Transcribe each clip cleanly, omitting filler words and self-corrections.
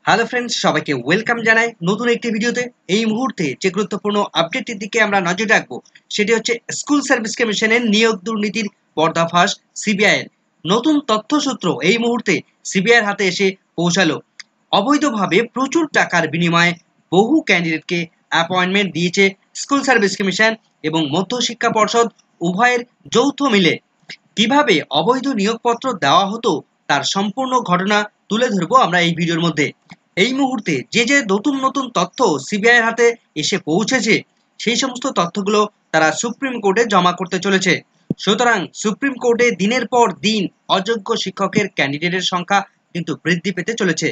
Hello friends, সবাইকে welcome জানাই নতুন একটি ভিডিওতে। এই মুহূর্তে যে গুরুত্বপূর্ণ আপডেটটির দিকে আমরা নজর রাখবো সেটি হচ্ছে স্কুল সার্ভিস কমিশনের নিয়োগ দুর্নীতির পর্দাফাঁস। সিবিআই এর নতুন তথ্যসূত্র এই মুহূর্তে সিবিআই এর হাতে এসে পৌঁছালো। অবৈধভাবে প্রচুর টাকার বিনিময়ে বহু ক্যান্ডিডেটকে অ্যাপয়েন্টমেন্ট দিয়েছে স্কুল সার্ভিস কমিশন এবং মধ্যশিক্ষা পর্ষদ উভয়ের যৌথ মিলে। কিভাবে অবৈধ নিয়োগপত্র দেওয়া হতো তার সম্পূর্ণ ঘটনা তুলে ধরবো আমরা এই ভিডিওর মধ্যে। এই মুহূর্তে যে নতুন নতুন তথ্য সিবিআই এর হাতে এসে পৌঁছেছে সেই সমস্ত তথ্যগুলো তারা সুপ্রিম কোর্টে জমা করতে চলেছে। সুতরাং সুপ্রিম কোর্টে দিনের পর দিন অযোগ্য শিক্ষকের ক্যান্ডিডেটের সংখ্যা কিন্তু বৃদ্ধি পেতে চলেছে।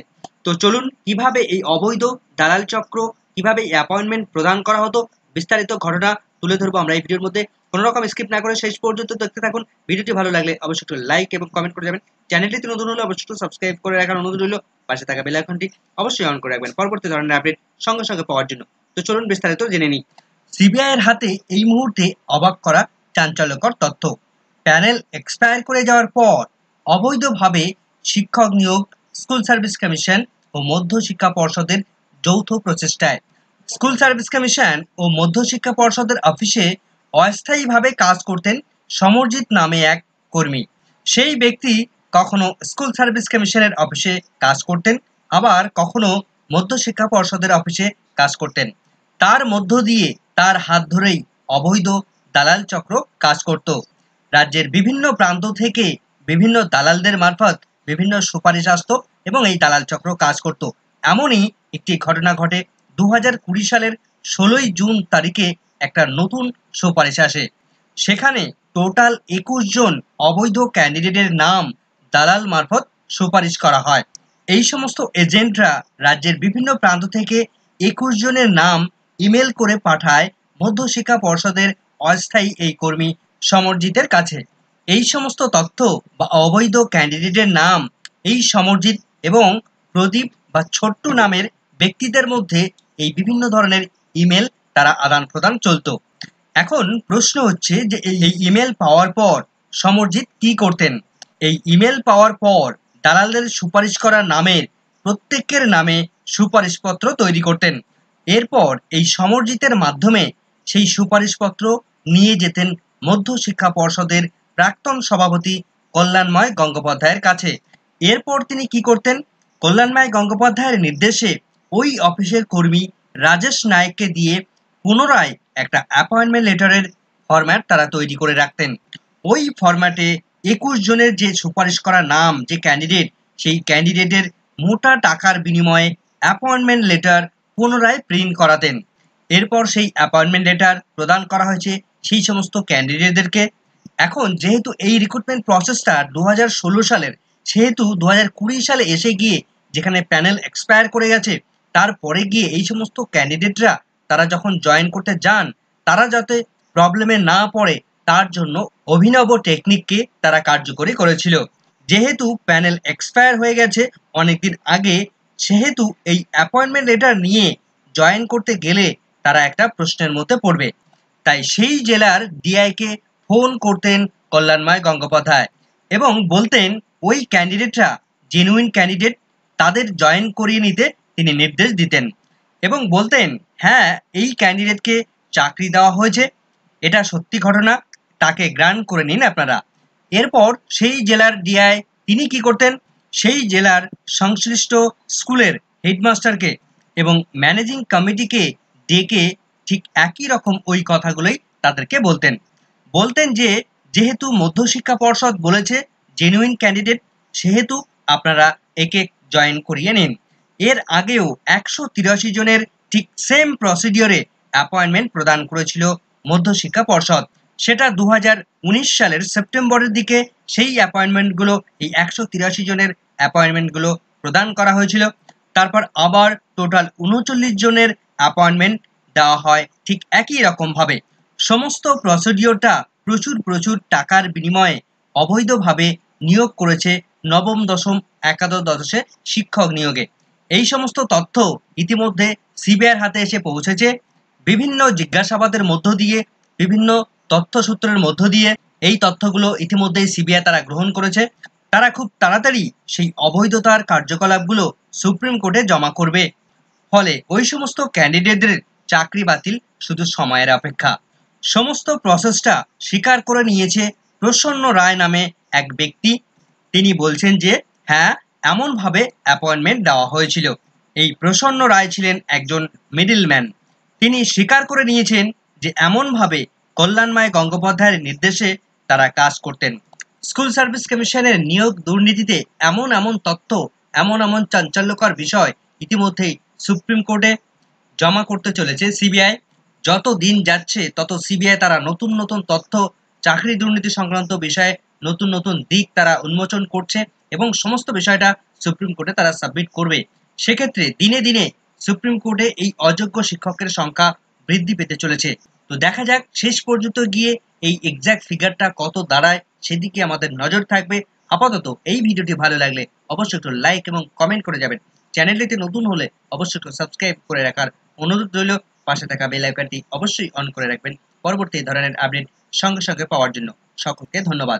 তো চলুন কিভাবে এই অবৈধ দালাল চক্র, কিভাবে অ্যাপয়েন্টমেন্ট প্রদান করা হতো, বিস্তারিত ঘটনা তুলে ধরবো আমরা এই ভিডিওর মধ্যে। কোনো রকম স্কিপ না করে শেষ পর্যন্ত দেখতে থাকুন। ভিডিওটি ভালো লাগলে অবশ্যই একটু লাইক এবং কমেন্ট করে যাবেন। চ্যানেলটিতে নতুন হলে অবশ্যই একটু সাবস্ক্রাইব করে রাখার অনুরোধ রইল। পাশে থাকা বেল আইকনটি অবশ্যই অন করে রাখবেন পরবর্তী ধরনের আপডেট সঙ্গে সঙ্গে পাওয়ার জন্য। তো চলুন বিস্তারিত জেনে নিই। সিবিআই এর হাতে এই মুহূর্তে অবাক করা চাঞ্চল্যকর তথ্য। প্যানেল এক্সপায়ার করে যাওয়ার পর অবৈধভাবে শিক্ষক নিয়োগ স্কুল সার্ভিস কমিশন ও মধ্যশিক্ষা পর্ষদের যৌথ প্রচেষ্টায়। স্কুল সার্ভিস কমিশন ও মধ্যশিক্ষা পর্ষদের অফিসে অস্থায়ীভাবে কাজ করতেন সমরজিৎ নামে এক কর্মী। সেই ব্যক্তি কখনো স্কুল সার্ভিস কমিশনের অফিসে কাজ করতেন, আবার কখনো মধ্যশিক্ষা পর্ষদের অফিসে কাজ করতেন। তার মধ্য দিয়ে তার হাত ধরেই অবৈধ দালাল চক্র কাজ করত। রাজ্যের বিভিন্ন প্রান্ত থেকে বিভিন্ন দালালদের মারফত বিভিন্ন সুপারিশ আসতো এবং এই দালাল চক্র কাজ করত। এমনই একটি ঘটনা ঘটে 2020 সালের 16ই জুন তারিখে একটা নতুন সুপারিশ আসে। সেখানে টোটাল 21 জন অবৈধ ক্যান্ডিডেটের নাম দালাল মারফত সুপারিশ করা হয়। এই সমস্ত এজেন্টরা রাজ্যের বিভিন্ন প্রান্ত থেকে 21 জনের নাম ইমেল করে পাঠায় মধ্যশিক্ষা পর্ষদের অস্থায়ী এই কর্মী সমরজিতের কাছে। এই সমস্ত তথ্য বা অবৈধ ক্যান্ডিডেটের নাম এই সমরজিৎ এবং প্রদীপ বা ছোট্টু নামের ব্যক্তিদের মধ্যে এই বিভিন্ন ধরনের ইমেল তারা আদান প্রদান চলতো। এখন প্রশ্ন হচ্ছে যে এই ইমেল পাওয়ার পর সমরজিৎ কি করতেন। এই ইমেল পাওয়ার পর দালালদের সুপারিশ করা নামের প্রত্যেকের নামে সুপারিশপত্র তৈরি করতেন। এরপর এই সমরজিতের মাধ্যমে সেই সুপারিশপত্র নিয়ে যেতেন মধ্যশিক্ষা পর্ষদের প্রাক্তন সভাপতি কল্যাণময় গঙ্গোপাধ্যায়ের কাছে। এরপর তিনি কি করতেন, কল্যাণময় গঙ্গোপাধ্যায়ের নির্দেশে ওই অফিসের কর্মী রাজেশ নায়েককে দিয়ে পুনরায় একটা অ্যাপয়েন্টমেন্ট লেটারের ফরম্যাট তারা তৈরি করে রাখতেন। ওই ফরম্যাটে 21 জনের যে সুপারিশ করা নাম, যে ক্যান্ডিডেট, সেই ক্যান্ডিডেটের মোটা টাকার বিনিময়ে অ্যাপয়েন্টমেন্ট লেটার পুনরায় প্রিন্ট করাতেন। এরপর সেই অ্যাপয়েন্টমেন্ট লেটার প্রদান করা হয়েছে সেই সমস্ত ক্যান্ডিডেটদেরকে। এখন যেহেতু এই রিক্রুটমেন্ট প্রসেসটা 2016 সালের, সেহেতু 2020 সালে এসে গিয়ে যেখানে প্যানেল এক্সপায়ার করে গেছে, তারপরে গিয়ে এই সমস্ত ক্যান্ডিডেটরা তারা যখন জয়েন করতে যান তারা যাতে প্রবলেমে না পড়ে তার জন্য অভিনব টেকনিককে তারা কার্যকরী করেছিল। যেহেতু প্যানেল এক্সপায়ার হয়ে গেছে অনেকদিন আগে, সেহেতু এই অ্যাপয়েন্টমেন্ট লেটার নিয়ে জয়েন করতে গেলে তারা একটা প্রশ্নের মধ্যে পড়বে। তাই সেই জেলার ডিআইকে ফোন করতেন কল্যাণময় গঙ্গোপাধ্যায় এবং বলতেন ওই ক্যান্ডিডেটরা জেনুইন ক্যান্ডিডেট, তাদের জয়েন করিয়ে নিতে তিনি নির্দেশ দিতেন এবং বলতেন হ্যাঁ এই ক্যান্ডিডেটকে চাকরি দেওয়া হয়েছে, এটা সত্যি ঘটনা, তাকে গ্রান্ট করে নিন আপনারা। এরপর সেই জেলার ডিআই তিনি কি করতেন, সেই জেলার সংশ্লিষ্ট স্কুলের হেডমাস্টারকে এবং ম্যানেজিং কমিটিকে ডেকে ঠিক একই রকম ওই কথাগুলোই তাদেরকে বলতেন। বলতেন যে যেহেতু মধ্যশিক্ষা পর্ষদ বলেছে জেনুইন ক্যান্ডিডেট, সেহেতু আপনারা একে জয়েন করিয়ে নিন। এর আগেও 183 জনের ঠিক সেম প্রসিডিওরে অ্যাপয়েন্টমেন্ট প্রদান করেছিল মধ্যশিক্ষা পর্ষদ। সেটা 2019 সালের সেপ্টেম্বরের দিকে সেই অ্যাপয়েন্টমেন্টগুলো, এই 183 জনের অ্যাপয়েন্টমেন্টগুলো প্রদান করা হয়েছিল। তারপর আবার টোটাল 39 জনের অ্যাপয়েন্টমেন্ট দেওয়া হয় ঠিক একই রকমভাবে। সমস্ত প্রসিডিওরটা প্রচুর টাকার বিনিময়ে অবৈধভাবে নিয়োগ করেছে নবম, দশম, একাদশ, দ্বাদশে শিক্ষক নিয়োগে। এই সমস্ত তথ্য ইতিমধ্যে সিবিআইয়ের হাতে এসে পৌঁছেছে। বিভিন্ন জিজ্ঞাসাবাদের মধ্য দিয়ে, বিভিন্ন তথ্যসূত্রের মধ্য দিয়ে এই তথ্যগুলো ইতিমধ্যেই সিবিআই তারা গ্রহণ করেছে। তারা খুব তাড়াতাড়ি সেই অবৈধতার কার্যকলাপগুলো সুপ্রিম কোর্টে জমা করবে। ফলে ওই সমস্ত ক্যান্ডিডেটদের চাকরি বাতিল শুধু সময়ের অপেক্ষা। সমস্ত প্রসেসটা স্বীকার করে নিয়েছে প্রসন্ন রায় নামে এক ব্যক্তি। তিনি বলছেন যে হ্যাঁ, এমনভাবে অ্যাপয়েন্টমেন্ট দেওয়া হয়েছিল। এই প্রসন্ন রায় ছিলেন একজন মিডলম্যান। তিনি স্বীকার করে নিয়েছেন যে এমনভাবে কল্যাণময় গঙ্গোপাধ্যায়ের নির্দেশে তারা কাজ করতেন। স্কুল সার্ভিস কমিশনের নিয়োগ দুর্নীতিতে এমন এমন তথ্য, এমন এমন চাঞ্চল্যকর বিষয় ইতিমধ্যেই সুপ্রিম কোর্টে জমা করতে চলেছে সিবিআই। যত দিন যাচ্ছে তত সিবিআই তারা নতুন নতুন তথ্য, চাকরি দুর্নীতি সংক্রান্ত বিষয়ে নতুন নতুন দিক তারা উন্মোচন করছে এবং সমস্ত বিষয়টা সুপ্রিম কোর্টে তারা সাবমিট করবে। সেক্ষেত্রে দিনে দিনে সুপ্রিম কোর্টে এই অযোগ্য শিক্ষকের সংখ্যা বৃদ্ধি পেতে চলেছে। তো দেখা যাক শেষ পর্যন্ত গিয়ে এই এক্সাক্ট ফিগারটা কত দাঁড়ায়, সেদিকে আমাদের নজর থাকবে। আপাতত এই ভিডিওটি ভালো লাগলে অবশ্যই একটু লাইক এবং কমেন্ট করে যাবেন। চ্যানেলটিতে নতুন হলে অবশ্যই একটু সাবস্ক্রাইব করে রাখার অনুরোধ রইল। পাশে থাকা বেল আইকনটি অবশ্যই অন করে রাখবেন পরবর্তী ধরনের আপডেট সঙ্গে সঙ্গে পাওয়ার জন্য। সকলকে ধন্যবাদ।